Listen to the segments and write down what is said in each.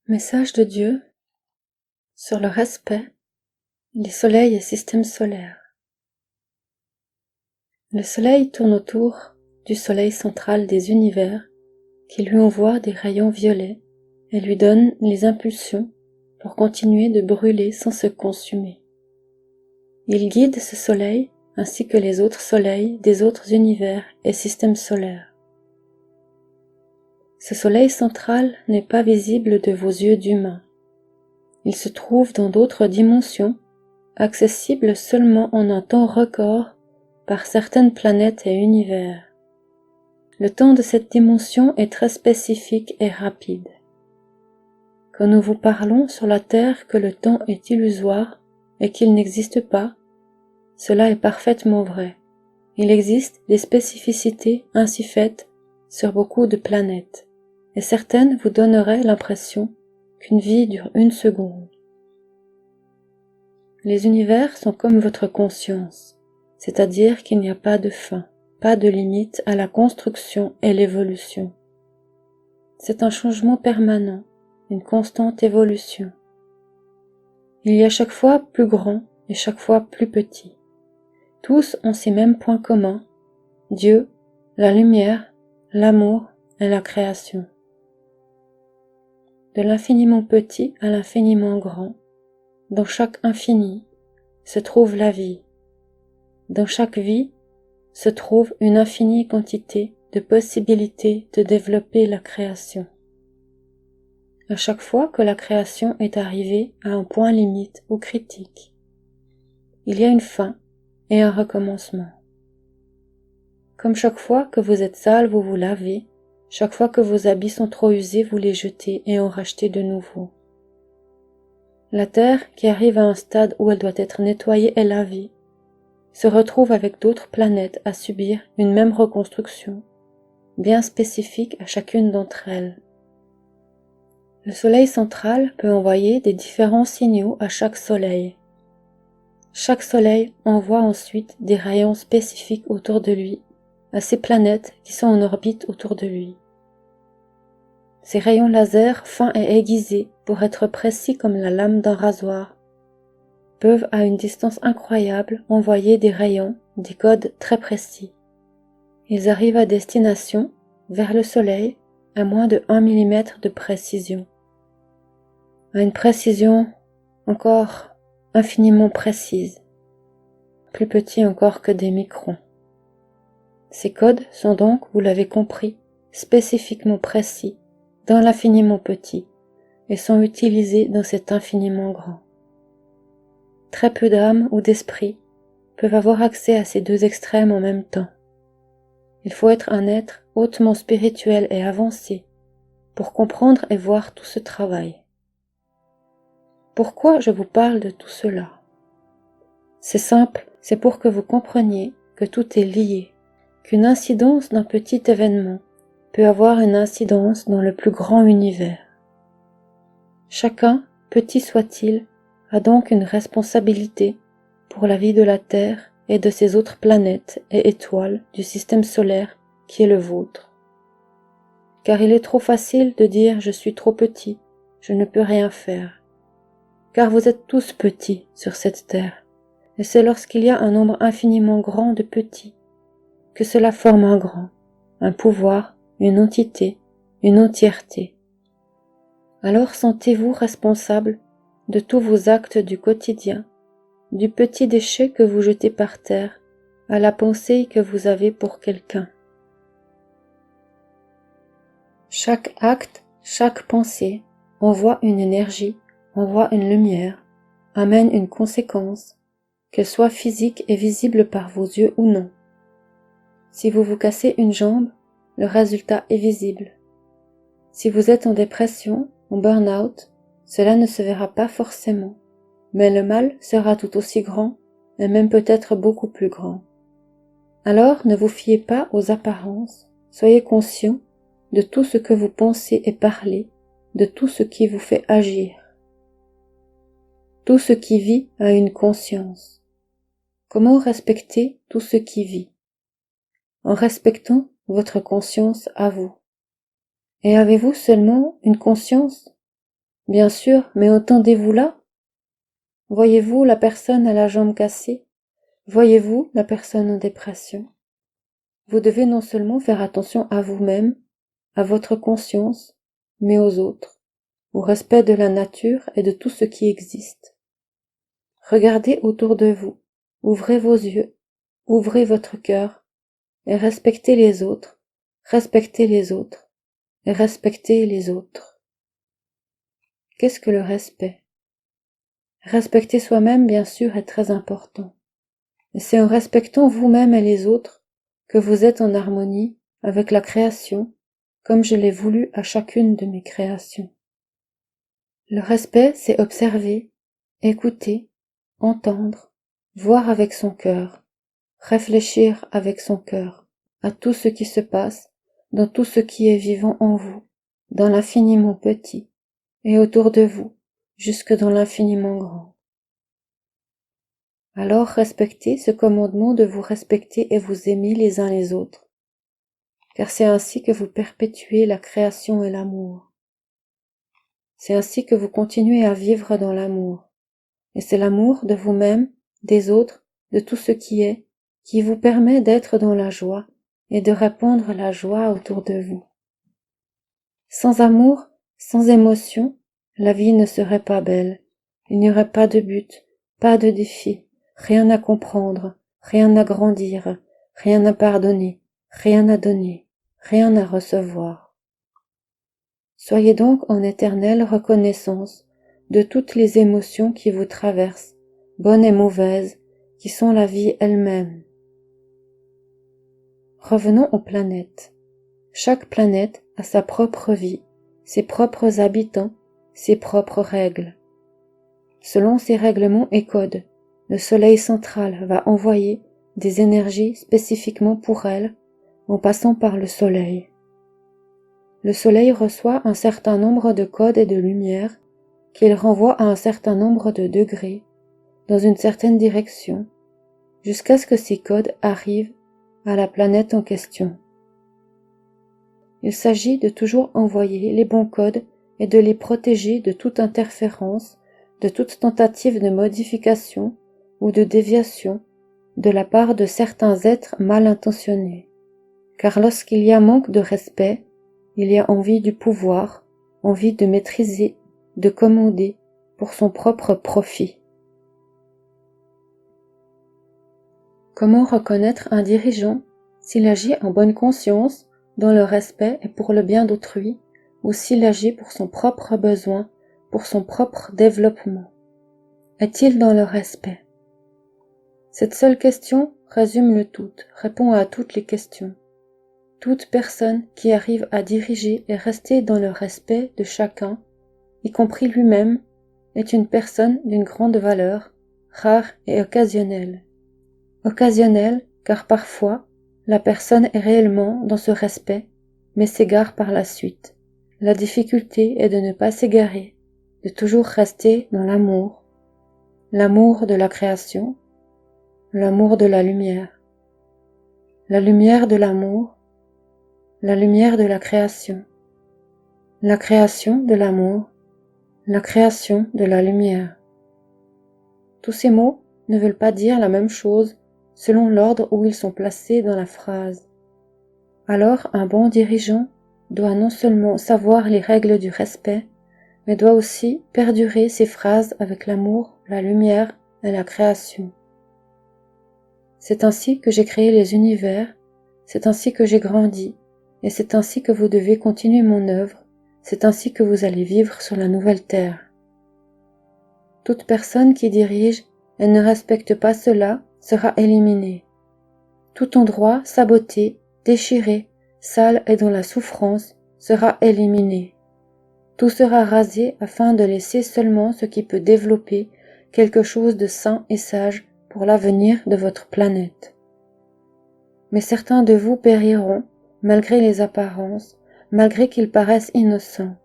Message de Dieu sur le respect des soleils et systèmes solaires. Le soleil tourne autour du soleil central des univers qui lui envoie des rayons violets et lui donne les impulsions pour continuer de brûler sans se consumer. Il guide ce soleil ainsi que les autres soleils des autres univers et systèmes solaires. Ce soleil central n'est pas visible de vos yeux d'humains. Il se trouve dans d'autres dimensions, accessibles seulement en un temps record par certaines planètes et univers. Le temps de cette dimension est très spécifique et rapide. Quand nous vous parlons sur la Terre que le temps est illusoire et qu'il n'existe pas, cela est parfaitement vrai. Il existe des spécificités ainsi faites sur beaucoup de planètes, et certaines vous donneraient l'impression qu'une vie dure 1 seconde. Les univers sont comme votre conscience, c'est-à-dire qu'il n'y a pas de fin, pas de limite à la construction et l'évolution. C'est un changement permanent, une constante évolution. Il y a chaque fois plus grand et chaque fois plus petit. Tous ont ces mêmes points communs, Dieu, la lumière, l'amour et la création. De l'infiniment petit à l'infiniment grand, dans chaque infini se trouve la vie. Dans chaque vie se trouve une infinie quantité de possibilités de développer la création. À chaque fois que la création est arrivée à un point limite ou critique, il y a une fin et un recommencement. Comme chaque fois que vous êtes sale, vous vous lavez, chaque fois que vos habits sont trop usés, vous les jetez et en rachetez de nouveaux. La Terre, qui arrive à un stade où elle doit être nettoyée et lavée, se retrouve avec d'autres planètes à subir une même reconstruction, bien spécifique à chacune d'entre elles. Le Soleil central peut envoyer des différents signaux à chaque Soleil. Chaque Soleil envoie ensuite des rayons spécifiques autour de lui, à ces planètes qui sont en orbite autour de lui. Ces rayons laser fins et aiguisés, pour être précis comme la lame d'un rasoir, peuvent à une distance incroyable envoyer des rayons, des codes très précis. Ils arrivent à destination, vers le Soleil, à moins de 1 mm de précision. À une précision encore infiniment précise, plus petit encore que des microns. Ces codes sont donc, vous l'avez compris, spécifiquement précis, dans l'infiniment petit, et sont utilisés dans cet infiniment grand. Très peu d'âmes ou d'esprits peuvent avoir accès à ces deux extrêmes en même temps. Il faut être un être hautement spirituel et avancé pour comprendre et voir tout ce travail. Pourquoi je vous parle de tout cela? C'est simple, c'est pour que vous compreniez que tout est lié, qu'une incidence d'un petit événement peut avoir une incidence dans le plus grand univers. Chacun, petit soit-il, a donc une responsabilité pour la vie de la Terre et de ces autres planètes et étoiles du système solaire qui est le vôtre. Car il est trop facile de dire « je suis trop petit, je ne peux rien faire ». Car vous êtes tous petits sur cette Terre, et c'est lorsqu'il y a un nombre infiniment grand de petits que cela forme un grand, un pouvoir, une entité, une entièreté. Alors sentez-vous responsable de tous vos actes du quotidien, du petit déchet que vous jetez par terre, à la pensée que vous avez pour quelqu'un. Chaque acte, chaque pensée envoie une énergie, envoie une lumière, amène une conséquence, qu'elle soit physique et visible par vos yeux ou non. Si vous vous cassez une jambe, le résultat est visible. Si vous êtes en dépression, en burn-out, cela ne se verra pas forcément, mais le mal sera tout aussi grand, et même peut-être beaucoup plus grand. Alors ne vous fiez pas aux apparences, soyez conscient de tout ce que vous pensez et parlez, de tout ce qui vous fait agir. Tout ce qui vit a une conscience. Comment respecter tout ce qui vit? En respectant votre conscience à vous. Et avez-vous seulement une conscience? Bien sûr, mais entendez-vous là? Voyez-vous la personne à la jambe cassée? Voyez-vous la personne en dépression? Vous devez non seulement faire attention à vous-même, à votre conscience, mais aux autres, au respect de la nature et de tout ce qui existe. Regardez autour de vous, ouvrez vos yeux, ouvrez votre cœur, et respectez les autres, respectez les autres, et respectez les autres. Qu'est-ce que le respect? Respecter soi-même, bien sûr, est très important. Et c'est en respectant vous-même et les autres que vous êtes en harmonie avec la création, comme je l'ai voulu à chacune de mes créations. Le respect, c'est observer, écouter, entendre, voir avec son cœur, réfléchir avec son cœur à tout ce qui se passe, dans tout ce qui est vivant en vous, dans l'infiniment petit, et autour de vous, jusque dans l'infiniment grand. Alors respectez ce commandement de vous respecter et vous aimer les uns les autres, car c'est ainsi que vous perpétuez la création et l'amour. C'est ainsi que vous continuez à vivre dans l'amour, et c'est l'amour de vous-même, des autres, de tout ce qui vous permet d'être dans la joie et de répandre la joie autour de vous. Sans amour, sans émotion, la vie ne serait pas belle, il n'y aurait pas de but, pas de défi, rien à comprendre, rien à grandir, rien à pardonner, rien à donner, rien à recevoir. Soyez donc en éternelle reconnaissance de toutes les émotions qui vous traversent, bonnes et mauvaises, qui sont la vie elle-même. Revenons aux planètes. Chaque planète a sa propre vie, ses propres habitants, ses propres règles. Selon ces règlements et codes, le Soleil central va envoyer des énergies spécifiquement pour elle, en passant par le Soleil. Le Soleil reçoit un certain nombre de codes et de lumières qu'il renvoie à un certain nombre de degrés, dans une certaine direction, jusqu'à ce que ces codes arrivent à la planète en question. Il s'agit de toujours envoyer les bons codes et de les protéger de toute interférence, de toute tentative de modification ou de déviation de la part de certains êtres mal intentionnés. Car lorsqu'il y a manque de respect, il y a envie du pouvoir, envie de maîtriser, de commander pour son propre profit. Comment reconnaître un dirigeant s'il agit en bonne conscience, dans le respect et pour le bien d'autrui, ou s'il agit pour son propre besoin, pour son propre développement? Est-il dans le respect? Cette seule question résume le tout, répond à toutes les questions. Toute personne qui arrive à diriger et rester dans le respect de chacun, y compris lui-même, est une personne d'une grande valeur, rare et occasionnelle. Occasionnelle car parfois, la personne est réellement dans ce respect, mais s'égare par la suite. La difficulté est de ne pas s'égarer, de toujours rester dans l'amour de la création, l'amour de la lumière de l'amour, la lumière de la création de l'amour, la création de la lumière. Tous ces mots ne veulent pas dire la même chose selon l'ordre où ils sont placés dans la phrase. Alors un bon dirigeant doit non seulement savoir les règles du respect, mais doit aussi perdurer ses phrases avec l'amour, la lumière et la création. C'est ainsi que j'ai créé les univers, c'est ainsi que j'ai grandi, et c'est ainsi que vous devez continuer mon œuvre, c'est ainsi que vous allez vivre sur la nouvelle terre. Toute personne qui dirige et ne respecte pas cela sera éliminée. Tout endroit saboté, déchiré, sale et dans la souffrance sera éliminé. Tout sera rasé afin de laisser seulement ce qui peut développer quelque chose de sain et sage pour l'avenir de votre planète. Mais certains de vous périront, malgré les apparences, malgré qu'ils paraissent innocents.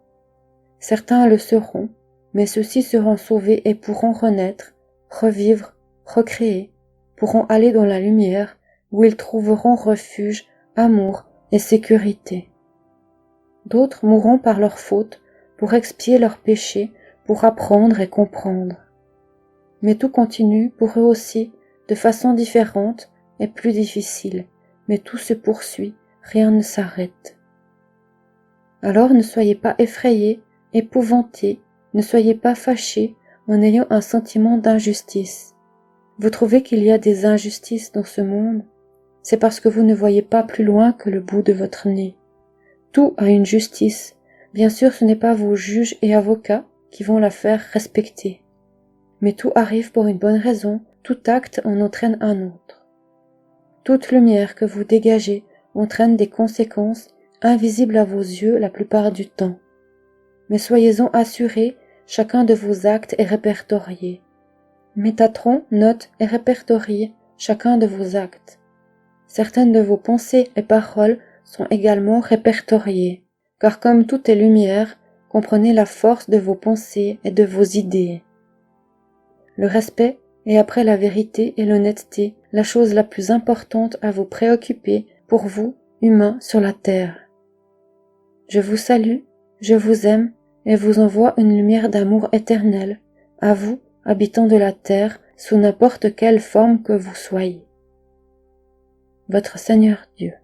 Certains le seront, mais ceux-ci seront sauvés et pourront renaître, revivre, recréer, pourront aller dans la lumière, où ils trouveront refuge, amour et sécurité. D'autres mourront par leurs fautes, pour expier leurs péchés pour apprendre et comprendre. Mais tout continue pour eux aussi, de façon différente et plus difficile, mais tout se poursuit, rien ne s'arrête. Alors ne soyez pas effrayés, épouvantés, ne soyez pas fâchés en ayant un sentiment d'injustice. Vous trouvez qu'il y a des injustices dans ce monde? C'est parce que vous ne voyez pas plus loin que le bout de votre nez. Tout a une justice. Bien sûr, ce n'est pas vos juges et avocats qui vont la faire respecter. Mais tout arrive pour une bonne raison, tout acte en entraîne un autre. Toute lumière que vous dégagez entraîne des conséquences invisibles à vos yeux la plupart du temps. Mais soyez-en assurés, chacun de vos actes est répertorié. Métatron note et répertorie chacun de vos actes. Certaines de vos pensées et paroles sont également répertoriées, car comme tout est lumière, comprenez la force de vos pensées et de vos idées. Le respect est après la vérité et l'honnêteté la chose la plus importante à vous préoccuper pour vous, humains sur la terre. Je vous salue, je vous aime et vous envoie une lumière d'amour éternel, à vous, habitants de la terre, sous n'importe quelle forme que vous soyez. Votre Seigneur Dieu.